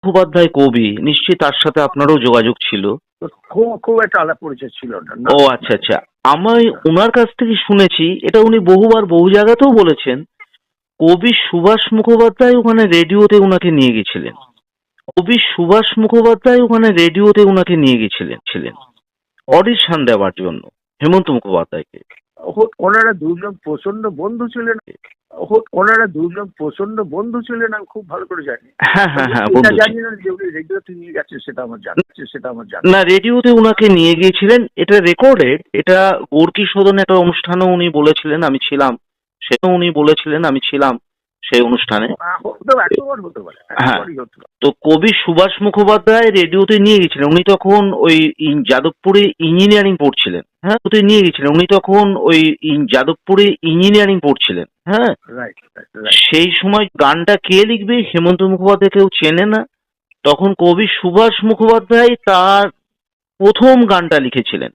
মুখোপাধ্যায় কবি, নিশ্চয়ই তার সাথে আপনারও যোগাযোগ ছিল। তো খুব খুব একটা আলাপ পরিচয় ছিল না না। ও আচ্ছা আচ্ছা, আমি ওনার কাছ থেকে শুনেছি, এটা উনি বহুবার বহু জায়গাতেও বলেছেন, কবি সুভাষ মুখোপাধ্যায় ওখানে রেডিওতে ওনাকে নিয়ে গেছিলেন। কবি সুভাষ মুখোপাধ্যায় ওখানে রেডিওতে ওনাকে নিয়ে গেছিলেন অডিশন দেওয়ার জন্য হেমন্ত মুখোপাধ্যায়কে। ওনারা দুজন প্রচন্ড বন্ধু ছিলেন। ওনারা দুজন প্রচন্ড বন্ধু ছিলেন, আমি খুব ভালো করে জানি। হ্যাঁ হ্যাঁ হ্যাঁ, এটা বন্ধু জানি ছিলেন। না যে উনি রেডিওতে নিয়ে গেছে, সেটা আমার জানা। না, রেডিওতে উনাকে নিয়ে গিয়েছিলেন, এটা রেকর্ডেড। এটা গোর্কি সদন একটা অনুষ্ঠানেও উনি বলেছিলেন আমি ছিলাম, সেটাও উনি বলেছিলেন আমি ছিলাম সেই অনুষ্ঠানে। হতে পারে। হ্যাঁ, তো কবি সুভাষ মুখোপাধ্যায় রেডিওতে নিয়ে গেছিলেন। উনি তখন ওই যাদবপুরে ইঞ্জিনিয়ারিং পড়ছিলেন। হ্যাঁ, ওতে নিয়ে গেছিলেন। উনি তখন ওই যাদবপুরে ইঞ্জিনিয়ারিং পড়ছিলেন। হ্যাঁ, সেই সময় গানটা কে লিখবে হেমন্ত মুখোপাধ্যায় কেউ চেনে না। তখন কবি সুভাষ মুখোপাধ্যায় তার প্রথম গানটা লিখেছিলেন।